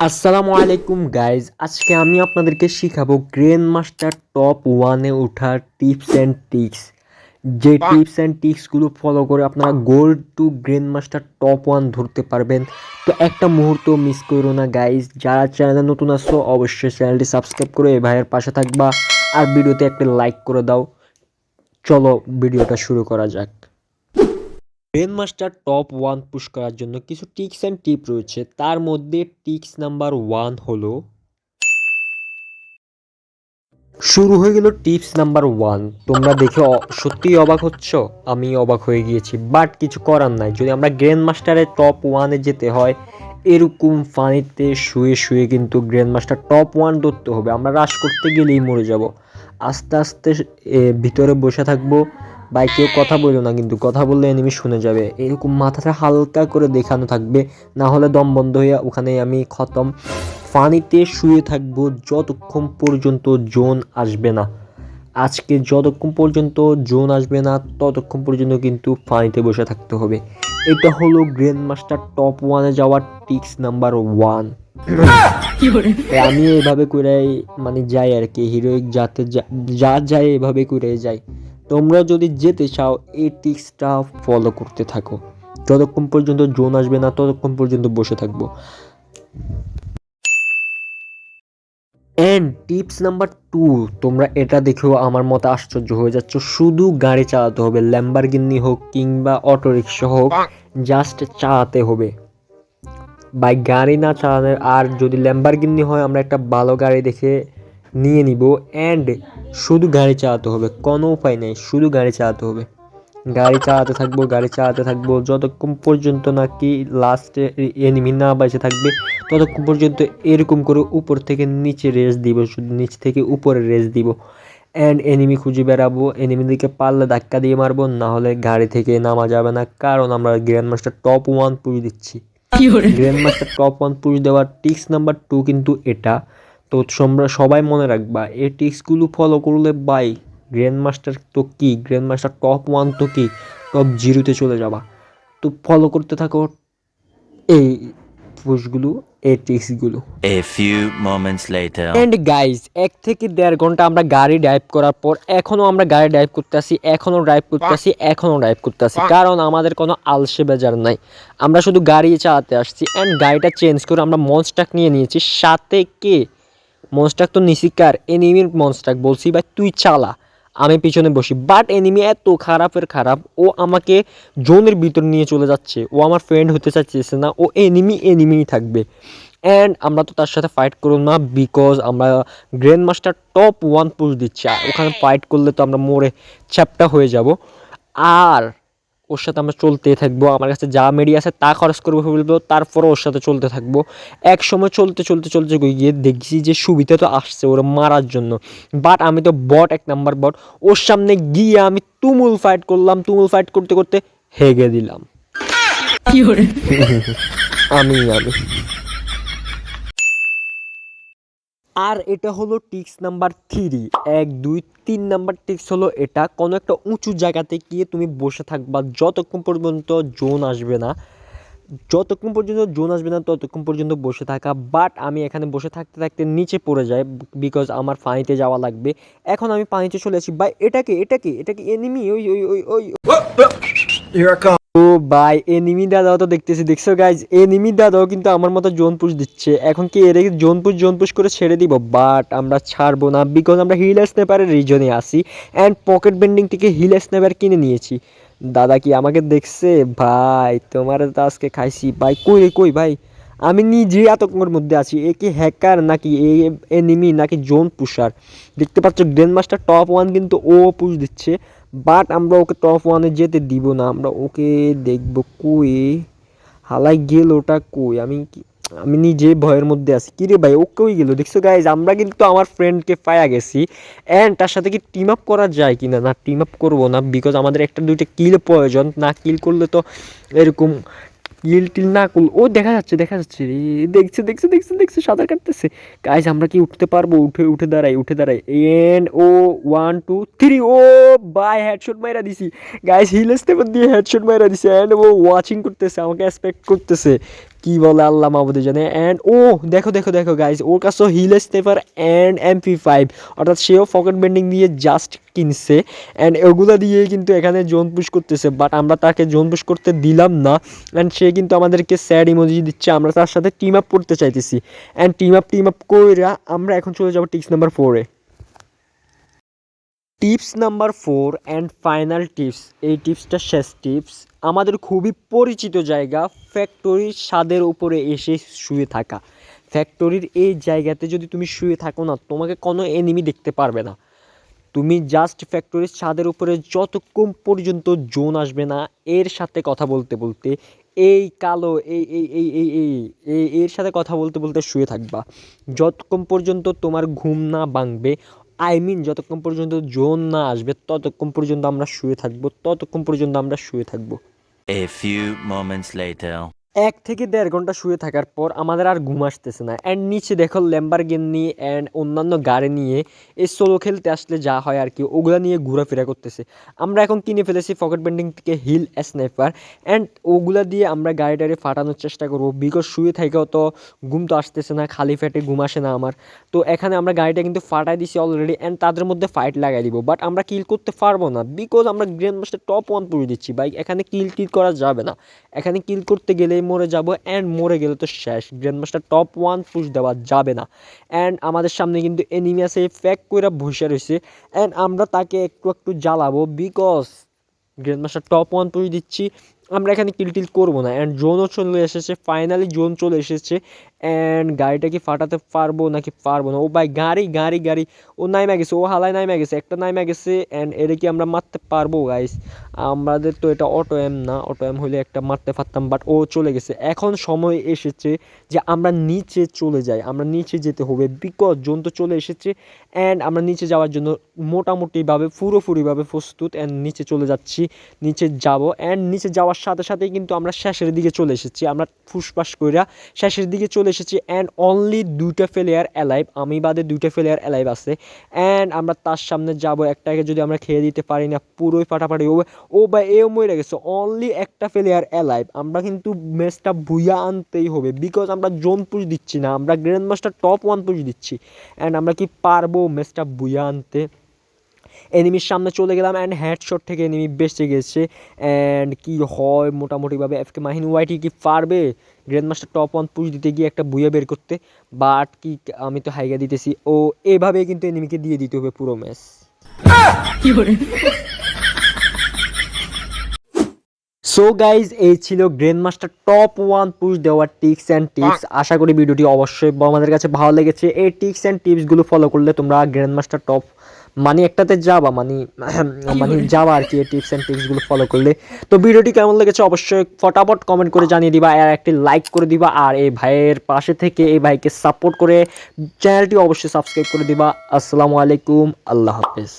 আসসালামু আলাইকুম গাইজ, আজকে আমি আপনাদেরকে শিখাবো গ্র্যান্ড মাস্টার টপ ওয়ানে ওঠার টিপস অ্যান্ড ট্রিক্স। যে টিপস অ্যান্ড ট্রিক্সগুলো ফলো করে আপনারা gold to grand master top one ধরতে পারবেন। তো একটা মুহূর্ত মিস করো না গাইজ। যারা চ্যানেলে নতুন আসছো অবশ্যই চ্যানেলটি সাবস্ক্রাইব করে এই ভাইয়ের পাশে থাকবা, আর ভিডিওতে একটা লাইক করে দাও। চলো ভিডিওটা শুরু করা যাক। Grand master top one push করার জন্য কিছু টিপস অ্যান্ড টিপ রয়েছে। তার মধ্যে টিপস নাম্বার ওয়ান হলো, শুরু হয়ে গেল টিপস নাম্বার ওয়ান। তোমরা দেখে সত্যিই অবাক হচ্ছ, আমি অবাক হয়ে গিয়েছি, বাট কিছু করার নাই। যদি আমরা গ্র্যান্ড মাস্টারের টপ ওয়ানে যেতে হয়, এরকম ফানিতে শুয়ে শুয়ে কিন্তু গ্র্যান্ড মাস্টার টপ ওয়ান ধরতে হবে। আমরা রাশ করতে গেলেই মরে যাব। আস্তে আস্তে ভিতরে বসে থাকবো। ভাই কেউ কথা বললো না, কিন্তু কথা বললে এনিমি শুনে যাবে। এরকম মাথাটা হালকা করে দেখানো থাকবে, না হলে দম বন্ধ হয়ে ওখানে আমি খতম। পানিতে শুয়ে থাকবো যতক্ষণ পর্যন্ত জোন আসবে না। আজকে যতক্ষণ পর্যন্ত জোন আসবে না ততক্ষণ পর্যন্ত কিন্তু পানিতে বসে থাকতে হবে। এটা হলো গ্র্যান্ড মাস্টার টপ ওয়ানে যাওয়ার টিক্স নাম্বার ওয়ান। আমি এভাবে করে যাই আর কি, হিরোইক যাতে যা যায় এভাবে করে যাই। তোমরা যদি যেতে চাও এই টিক্সটা ফলো করতে থাকো। যতক্ষণ পর্যন্ত জোন আসবে না ততক্ষণ পর্যন্ত বসে থাকবো। অ্যান্ড টিপস নাম্বার টু, তোমরা এটা দেখেও আমার মতো আশ্চর্য হয়ে যাচ্ছ। শুধু গাড়ি চালাতে হবে, ল্যাম্বরগিনি হোক কিংবা অটোরিক্সা হোক, জাস্ট চালাতে হবে। বাইক গাড়ি না চালানোর, আর যদি ল্যাম্বরগিনি হয় আমরা একটা ভালো গাড়ি দেখে নিয়ে নিব। অ্যান্ড শুধু গাড়ি চালাতে হবে, কোনো উপায় নেই, শুধু গাড়ি চালাতে হবে। গাড়ি চালাতে থাকবো, গাড়ি চালাতে থাকবো যতক্ষণ পর্যন্ত নাকি লাস্টে এনিমি না বেঁচে থাকবে ততক্ষণ পর্যন্ত এরকম করে উপর থেকে নিচে রেস দিব, শুধু নিচ থেকে উপরে রেস দিব। অ্যান্ড এনিমি খুঁজে বেড়াবো, এনিমিদেরকে পারলে ধাক্কা দিয়ে মারবো, না হলে গাড়ি থেকে নামা যাবে না, কারণ আমরা grand master top one push দিচ্ছি। Grand master top one push দেওয়ার টিক্স নাম্বার টু কিন্তু এটা। তো তোমরা সবাই মনে রাখবা, এই টিক্সগুলো ফলো করলে বাই গ্র্যান্ড মাস্টার তো কি, গ্র্যান্ড মাস্টার টপ ওয়ান তো কি, টপ জিরোতে চলে যাবা। তো ফলো করতে থাকো এই পুশগুলো, এই টিক্সগুলো। A few moments later. And guys, 1 থেকে 1.5 ঘন্টা আমরা গাড়ি ড্রাইভ করার পর এখনও আমরা গাড়ি ড্রাইভ করতেছি, এখনও ড্রাইভ করতেছি, কারণ আমাদের কোনো আলসে বেজার নাই। আমরা শুধু গাড়ি চালাতে আসছি। অ্যান্ড গাড়িটা চেঞ্জ করে আমরা মনস্টাক নিয়ে নিয়েছি। সাথে কে মনস্টাক তো নিশিকার এনিমির মনস্টাক, বলছি ভাই তুই চালা, আমি পিছনে বসি। বাট এনিমি এত খারাপের খারাপ, ও আমাকে জোনের ভিতর নিয়ে চলে যাচ্ছে। ও আমার ফ্রেন্ড হতে চাইছে না, ও এনিমিই থাকবে। অ্যান্ড আমরা তো তার সাথে ফাইট করব না, বিকজ আমরা grand master top one push দিচ্ছি, আর ওখানে ফাইট করলে তো আমরা মরে চ্যাপ্টা হয়ে যাব। আর ওর সাথে আমরা চলতেই থাকবো, আমার কাছে যা মেডি আছে তা খরচ করবো ফেলবো, তারপরে ওর সাথে চলতে থাকবো। এক সময় চলতে চলতে চলতে গিয়ে দেখছি যে সুবিধা তো আসছে ওরা মারার জন্য, বাট আমি তো বট, 1 নাম্বার বট। ওর সামনে গিয়ে আমি তুমুল ফাইট করলাম, তুমুল ফাইট করতে করতে হেগে দিলাম। আমি আমি আর এটা হলো টিক্স নাম্বার 3। 1 2 3 নাম্বার টিক্স হলো এটা, কোনো একটা উঁচু জায়গাতে গিয়ে তুমি বসে থাকবা যতক্ষণ পর্যন্ত জোন আসবে না। ততক্ষণ পর্যন্ত বসে থাকা। বাট আমি এখানে বসে থাকতে থাকতে নিচে পড়ে যাই, বিকজ আমার পানিতে যাওয়া লাগবে। এখন আমি পানিতে চলে আসি। ভাই এটাকে এনিমি, ওই ওই ওই ওই ও ভাই, এনিমি দাদাও তো দেখছো গাইজ, এনিমি দাদাও কিন্তু আমার মতো জোন পুশ দিচ্ছে। এখন কি এর জোন পুশ করে ছেড়ে দিব? বাট আমরা ছাড়বো না, বিকজ আমরা হিল স্ন্যাপারের রিজনে আসি। অ্যান্ড পকেট বেন্ডিং থেকে হিল স্ন্যাপার কিনে নিয়েছি। দাদা কি আমাকে দেখছে? ভাই তোমার তো আজকে খাইছি। ভাই কই ভাই, আমি নিজে আতঙ্কের মধ্যে আছি। এ কি হ্যাকার নাকি এনিমি নাকি জোন পুশার? দেখতে পাচ্ছ গ্র্যান্ড মাস্টার টপ ওয়ান কিন্তু ও পুশ দিচ্ছে, বাট আমরা ওকে টপ ওয়ানে যেতে দিব না। আমরা ওকে দেখবো কই হালাই গেল, ওটা কই? আমি নিজে ভয়ের মধ্যে আছি। কিরে ভাই ও কই গেল? দেখছো গাইজ, আমরা কিন্তু আমার ফ্রেন্ডকে পায়া গেছি। অ্যান্ড তার সাথে কি টিম আপ করা যায় কিনা? না, টিম আপ করবো না, বিকজ আমাদের 1-2টা কিল প্রয়োজন। না কিল করলে তো এরকম কিল টিল না করলে, ও দেখা যাচ্ছে রে, দেখছে সাঁতার কাটতেছে। গাইজ আমরা কি উঠতে পারবো? উঠে দাঁড়াই। এন্ড ও 1 2 3, ও বাই হেডশট মাইরা দিছি গাইজ, হিল স্টেপ দিয়ে হেডশট মাইরা দিছি। অ্যান্ড ও ওয়াচিং করতেছে, আমাকে এক্সপেক্ট করতেছে কি বলে আল্লাহ মাহবুদে জানে। অ্যান্ড ও দেখো দেখো দেখো গাইজ, ওর কাছেও হিল স্নেপার অ্যান্ড MP5, অর্থাৎ সেও পকেট বেন্ডিং দিয়ে জাস্ট কিনছে অ্যান্ড ওগুলো দিয়েই কিন্তু এখানে জোন পুশ করতেছে, বাট আমরা তাকে জোন পুশ করতে দিলাম না অ্যান্ড সে কিন্তু আমাদেরকে স্যাড ইমোজি দিচ্ছে। আমরা তার সাথে টিম আপ করতে চাইতেছি অ্যান্ড টিম আপ কইরা আমরা এখন চলে যাবো টিপস নাম্বার 4-এ। Tips number 4 and final tips, এই টিপসটা শেষ টিপস। আমাদের খুবই পরিচিত জায়গা ফ্যাক্টরির ছাদের উপরে এসে শুয়ে থাকা। ফ্যাক্টরির এই জায়গাতে যদি তুমি শুয়ে থাকো না, তোমাকে কোনো এনিমি দেখতে পারবে না। তুমি জাস্ট ফ্যাক্টরির ছাদের উপরে যতক্ষণ পর্যন্ত জোন আসবে না এর সাথে কথা বলতে বলতে, এই কালো এর সাথে কথা বলতে বলতে শুয়ে থাকবা যতক্ষণ পর্যন্ত তোমার ঘুম না ভাঙবে। যতক্ষণ পর্যন্ত জোন না আসবে ততক্ষণ পর্যন্ত আমরা শুয়ে থাকবো। A few moments later. 1 থেকে 1.5 ঘন্টা শুয়ে থাকার পর আমাদের আর ঘুম আসতেছে না অ্যান্ড নিচে দেখো ল্যাম্বরগিনি অ্যান্ড অন্যান্য গাড়ি নিয়ে এই সোলো খেলতে আসলে যা হয় আর কি, ওগুলা নিয়ে ঘোরাফেরা করতেছে। আমরা এখন কিনে ফেলেছি পকেট বেন্ডিং থেকে হিল স্নাইপার অ্যান্ড ওগুলা দিয়ে আমরা গাড়িটারে ফাটানোর চেষ্টা করবো, বিকজ শুয়ে থেকেও তো ঘুম তো আসতেছে না, খালি পেটে ঘুম আসে না আমার। তো এখানে আমরা গাড়িটা কিন্তু ফাটাই দিছি অলরেডি অ্যান্ড তাদের মধ্যে ফাইট লাগাই দিব, বাট আমরা কিল করতে পারবো না বিকজ আমরা গ্র্যান্ড মাস্টার টপ 1 পুশ দিচ্ছি বাইক। এখানে কিল করা যাবে না, এখানে কিল করতে গেলে মরে যাব অ্যান্ড মরে গেলে তো শেষ, গ্র্যান্ড মাস্টার টপ 1 পুশ দেওয়া যাবে না। অ্যান্ড আমাদের সামনে কিন্তু এনিমি আছে ফ্যাক কইরা বসে রয়েছে অ্যান্ড আমরা তাকে একটু একটু জ্বালাবো because grand master top 1 push দিচ্ছি। আমরা এখানে কিল করবো না অ্যান্ড জোনও চলে এসেছে, ফাইনালি জোন চলে এসেছে অ্যান্ড গাড়িটা কি ফাটাতে পারবো নাকি পারবো না। ও ভাই গাড়ি ও নাইমা গেছে, ও হালায় নাইমা গেছে, একটা নাইমা গেছে অ্যান্ড এটা কি আমরা মারতে পারবো গাইস? আমাদের তো এটা অটো এম না, অটো এম হলে একটা মারতে পারতাম, বাট ও চলে গেছে। এখন সময় এসেছে যে আমরা নিচে চলে যাই, আমরা নিচে যেতে হবে বিকজ জোন তো চলে এসেছে অ্যান্ড আমরা নিচে যাওয়ার জন্য মোটামুটিভাবে পুরোপুরিভাবে প্রস্তুত অ্যান্ড নিচে চলে যাচ্ছি, নিচে যাব অ্যান্ড নিচে যাওয়ার সাথে সাথেই কিন্তু আমরা শেষের দিকে চলে এসেছি, আমরা ফুসফাস কইরা শেষের দিকে চলে এসেছি অ্যান্ড অনলি 2টা প্লেয়ার অ্যালাইভ, আমি বাদে 2টা প্লেয়ার অ্যালাইভ আছে অ্যান্ড আমরা তার সামনে যাব। একটাকে যদি আমরা খেয়ে দিতে পারি না পুরোই ফাটাফাটি হবে। ও বা এও মরে গেছে, অনলি একটা প্লেয়ার অ্যালাইভ। আমরা কিন্তু ম্যাচটা বুইয়া আনতেই হবে বিকজ আমরা জোন পুশ দিচ্ছি না, আমরা গ্র্যান্ড মাস্টার টপ 1 পুশ দিচ্ছি অ্যান্ড আমরা কি পারবো ম্যাচটা বুইয়া আনতে? এনিমির সামনে চলে গেলাম অ্যান্ড হেডশট থেকে এনিমি বেঁচে গেছে অ্যান্ড কি হয় মোটামুটিভাবে এফকে মাহিন ওয়াইটি কি পারবে গ্র্যান্ড মাস্টার টপ 1 পুশ দিতে গিয়ে একটা বুয়া বের করতে? বাট কি আমি তো হাইগা দিতেছি, ও এভাবেই কিন্তু এনিমিকে দিয়ে দিতে হবে পুরো ম্যাচ। সো গাইজ, এই ছিল গ্র্যান্ড মাস্টার টপ 1 পুশ দেওয়ার টিপস অ্যান্ড টিপস। আশা করি ভিডিওটি অবশ্যই আমাদের কাছে ভালো লেগেছে। এই টিপস অ্যান্ড টিপসগুলো ফলো করলে তোমরা গ্র্যান্ড মাস্টার টপ একটাতে যাবা যাবা আর কি, এই টিপস অ্যান্ড টিপসগুলো ফলো করলে। তো ভিডিওটি কেমন লেগেছে অবশ্যই ফটাফট কমেন্ট করে জানিয়ে দিবা আর একটি লাইক করে দিবা আর এই ভাইয়ের পাশে থেকে এই ভাইকে সাপোর্ট করে চ্যানেলটি অবশ্যই সাবস্ক্রাইব করে দিবা। আসসালামু আলাইকুম, আল্লাহ হাফেজ।